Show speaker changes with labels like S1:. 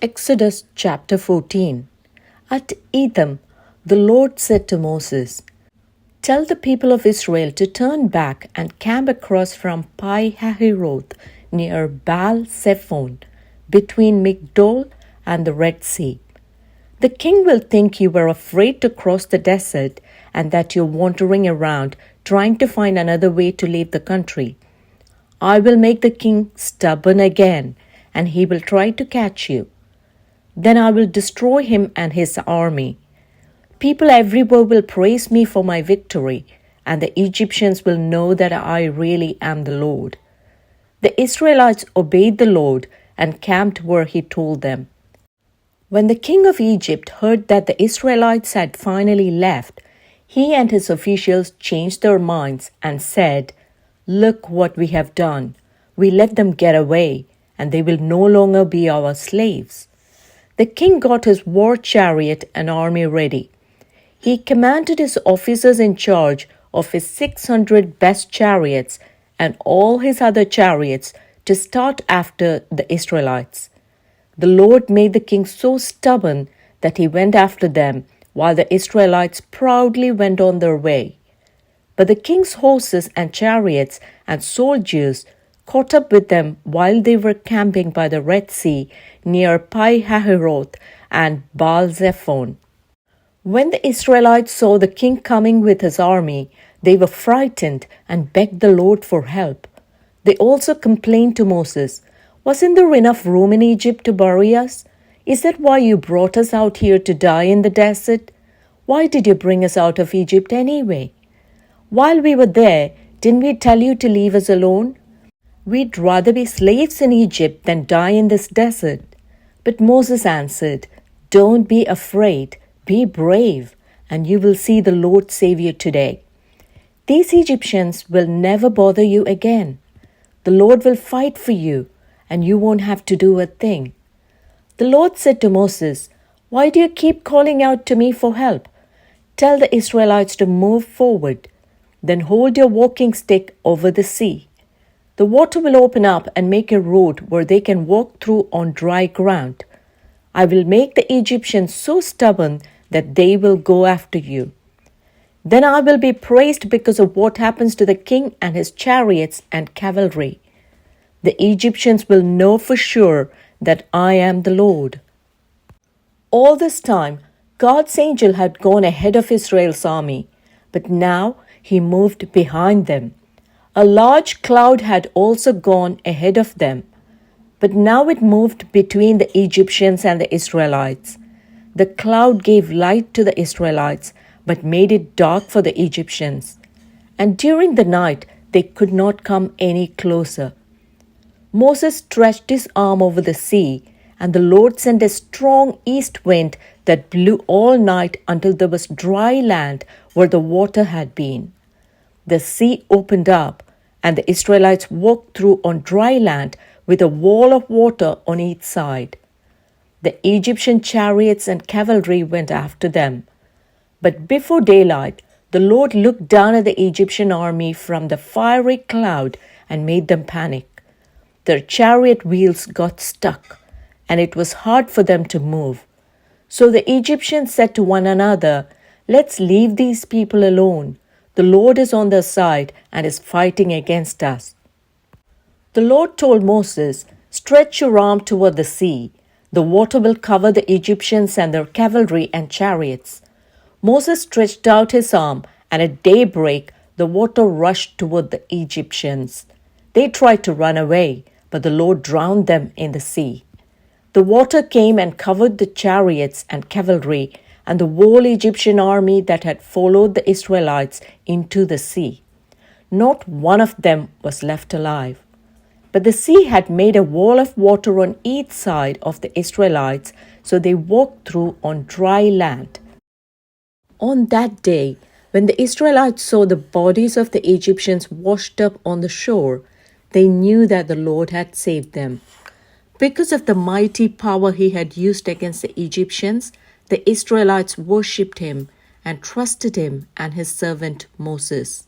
S1: Exodus chapter 14. At Etham, the Lord said to Moses, "Tell the people of Israel to turn back and camp across from Pi-hahiroth near Baal-zephon, between Migdol and the Red Sea. The king will think you were afraid to cross the desert and that you're wandering around trying to find another way to leave the country. I will make the king stubborn again, and he will try to catch you. Then I will destroy him and his army. People everywhere will praise me for my victory, and the Egyptians will know that I really am the Lord." The Israelites obeyed the Lord and camped where he told them. When the king of Egypt heard that the Israelites had finally left, he and his officials changed their minds and said, "Look what we have done. We let them get away, and they will no longer be our slaves." The king got his war chariot and army ready. He commanded his officers in charge of his 600 best chariots and all his other chariots to start after the Israelites. The Lord made the king so stubborn that he went after them while the Israelites proudly went on their way. But the king's horses and chariots and soldiers caught up with them while they were camping by the Red Sea near Pi-hahiroth and Baal-zephon. When the Israelites saw the king coming with his army, they were frightened and begged the Lord for help. They also complained to Moses, "Wasn't there enough room in Egypt to bury us? Is that why you brought us out here to die in the desert? Why did you bring us out of Egypt anyway? While we were there, didn't we tell you to leave us alone? We'd rather be slaves in Egypt than die in this desert." But Moses answered, "Don't be afraid, be brave, and you will see the Lord save you today. These Egyptians will never bother you again. The Lord will fight for you, and you won't have to do a thing." The Lord said to Moses, "Why do you keep calling out to me for help? Tell the Israelites to move forward. Then hold your walking stick over the sea. The water will open up and make a road where they can walk through on dry ground. I will make the Egyptians so stubborn that they will go after you. Then I will be praised because of what happens to the king and his chariots and cavalry. The Egyptians will know for sure that I am the Lord." All this time, God's angel had gone ahead of Israel's army, but now he moved behind them. A large cloud had also gone ahead of them, but now it moved between the Egyptians and the Israelites. The cloud gave light to the Israelites, but made it dark for the Egyptians. And during the night, they could not come any closer. Moses stretched his arm over the sea, and the Lord sent a strong east wind that blew all night until there was dry land where the water had been. The sea opened up, and the Israelites walked through on dry land with a wall of water on each side. The Egyptian chariots and cavalry went after them. But before daylight, the Lord looked down at the Egyptian army from the fiery cloud and made them panic. Their chariot wheels got stuck, and it was hard for them to move. So the Egyptians said to one another, "Let's leave these people alone. The Lord is on their side and is fighting against us." The Lord told Moses, "Stretch your arm toward the sea. The water will cover the Egyptians and their cavalry and chariots." Moses stretched out his arm, and at daybreak the water rushed toward the Egyptians. They tried to run away, but the Lord drowned them in the sea. The water came and covered the chariots and cavalry and the whole Egyptian army that had followed the Israelites into the sea. Not one of them was left alive. But the sea had made a wall of water on each side of the Israelites, so they walked through on dry land. On that day, when the Israelites saw the bodies of the Egyptians washed up on the shore, they knew that the Lord had saved them. Because of the mighty power he had used against the Egyptians, the Israelites worshipped him and trusted him and his servant Moses.